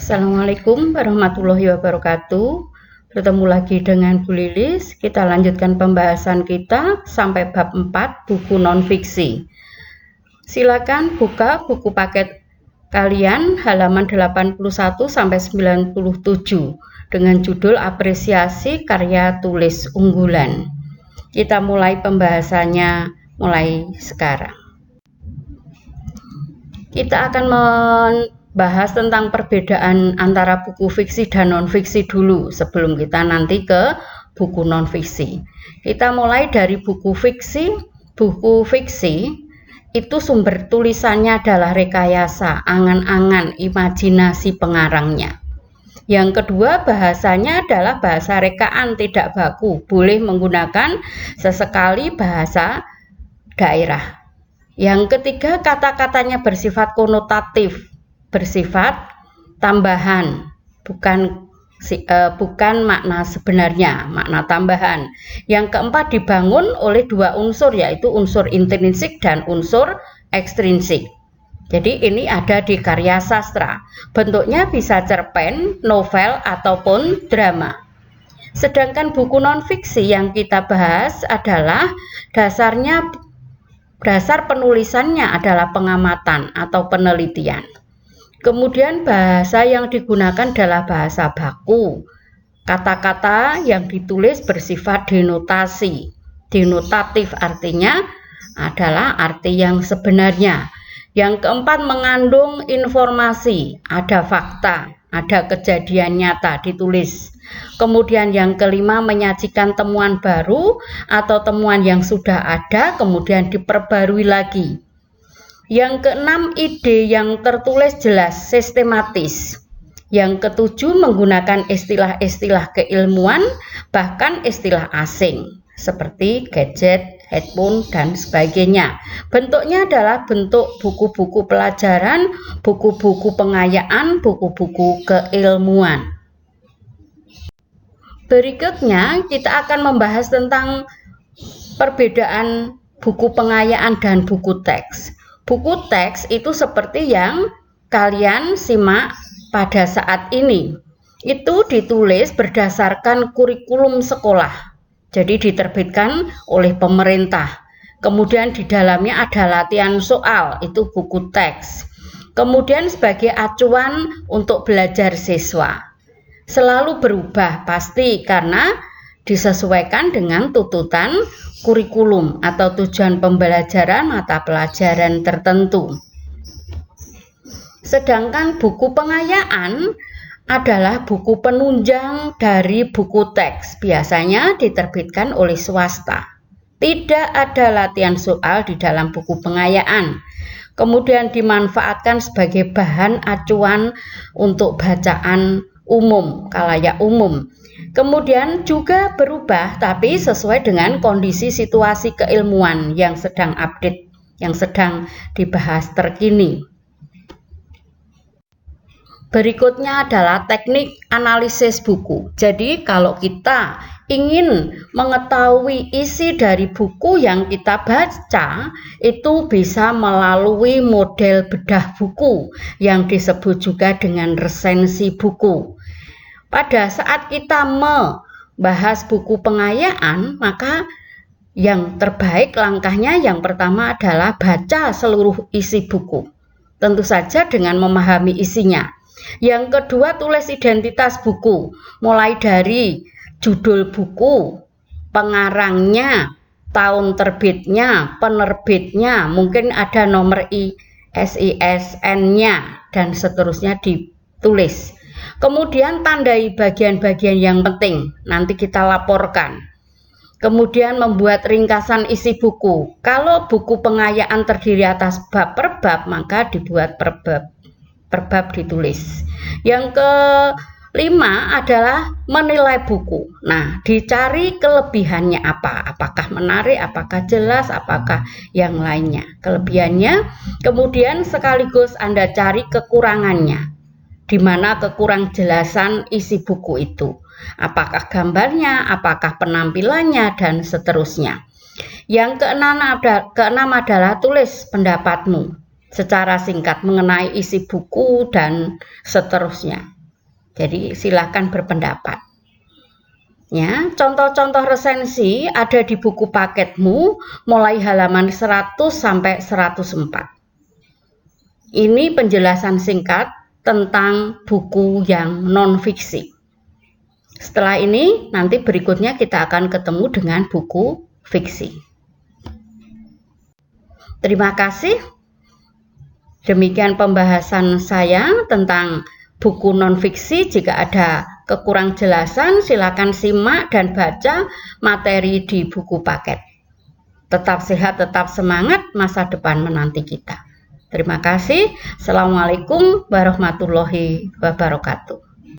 Assalamualaikum warahmatullahi wabarakatuh. Bertemu lagi dengan Bu Lilis. Kita lanjutkan pembahasan kita sampai bab 4 buku non-fiksi. Silakan buka buku paket kalian halaman 81 sampai 97 dengan judul Apresiasi Karya Tulis Unggulan. Kita mulai pembahasannya mulai sekarang. Kita akan bahas tentang perbedaan antara buku fiksi dan non-fiksi dulu sebelum kita nanti ke buku non-fiksi. Kita mulai dari buku fiksi. Buku fiksi itu sumber tulisannya adalah rekayasa, angan-angan, imajinasi pengarangnya. Yang kedua, bahasanya adalah bahasa rekaan tidak baku, boleh menggunakan sesekali bahasa daerah. Yang ketiga, kata-katanya bersifat konotatif, bersifat tambahan, bukan makna sebenarnya, makna tambahan. Yang keempat, dibangun oleh dua unsur, yaitu unsur intrinsik dan unsur ekstrinsik. Jadi ini ada di karya sastra. Bentuknya bisa cerpen, novel, ataupun drama. Sedangkan buku non-fiksi yang kita bahas adalah dasar penulisannya adalah pengamatan atau penelitian. Kemudian bahasa yang digunakan adalah bahasa baku. Kata-kata yang ditulis bersifat denotasi. Denotatif artinya adalah arti yang sebenarnya. Yang keempat, mengandung informasi, ada fakta, ada kejadian nyata ditulis. Kemudian yang kelima, menyajikan temuan baru atau temuan yang sudah ada kemudian diperbarui lagi. Yang keenam, ide yang tertulis jelas, sistematis. Yang ketujuh, menggunakan istilah-istilah keilmuan, bahkan istilah asing, seperti gadget, headphone, dan sebagainya. Bentuknya adalah bentuk buku-buku pelajaran, buku-buku pengayaan, buku-buku keilmuan. Berikutnya, kita akan membahas tentang perbedaan buku pengayaan dan buku teks. Buku teks itu seperti yang kalian simak pada saat ini. Itu ditulis berdasarkan kurikulum sekolah. Jadi diterbitkan oleh pemerintah. Kemudian di dalamnya ada latihan soal, itu buku teks. Kemudian sebagai acuan untuk belajar siswa. Selalu berubah pasti karena disesuaikan dengan tuntutan kurikulum atau tujuan pembelajaran mata pelajaran tertentu. Sedangkan buku pengayaan adalah buku penunjang dari buku teks, biasanya diterbitkan oleh swasta. Tidak ada latihan soal di dalam buku pengayaan. Kemudian dimanfaatkan sebagai bahan acuan untuk bacaan umum, khalayak umum. Kemudian juga berubah tapi sesuai dengan kondisi situasi keilmuan yang sedang update, yang sedang dibahas terkini. Berikutnya adalah teknik analisis buku. Jadi kalau kita ingin mengetahui isi dari buku yang kita baca, itu bisa melalui model bedah buku yang disebut juga dengan resensi buku. Pada saat kita membahas buku pengayaan, maka yang terbaik langkahnya yang pertama adalah baca seluruh isi buku. Tentu saja dengan memahami isinya. Yang kedua, tulis identitas buku, mulai dari judul buku, pengarangnya, tahun terbitnya, penerbitnya, mungkin ada nomor ISIN-nya, dan seterusnya ditulis. Kemudian tandai bagian-bagian yang penting, nanti kita laporkan. Kemudian membuat ringkasan isi buku. Kalau buku pengayaan terdiri atas bab per bab, maka dibuat per bab ditulis. Yang kelima adalah menilai buku. Nah, dicari kelebihannya apa? Apakah menarik, apakah jelas, apakah yang lainnya. Kelebihannya, kemudian sekaligus Anda cari kekurangannya. Di mana kekurang jelasan isi buku itu, apakah gambarnya, apakah penampilannya, dan seterusnya. Yang keenam adalah tulis pendapatmu. secara singkat mengenai isi buku dan seterusnya. Jadi silakan berpendapat. Ya, contoh-contoh resensi ada di buku paketmu mulai halaman 100 sampai 104. Ini penjelasan singkat tentang buku yang non-fiksi. Setelah ini, nanti berikutnya kita akan ketemu dengan buku fiksi. Terima kasih. Demikian pembahasan saya tentang buku non-fiksi. Jika ada kekurang jelasan, silakan simak dan baca materi di buku paket. Tetap sehat, tetap semangat, masa depan menanti kita. Terima kasih. Assalamualaikum warahmatullahi wabarakatuh.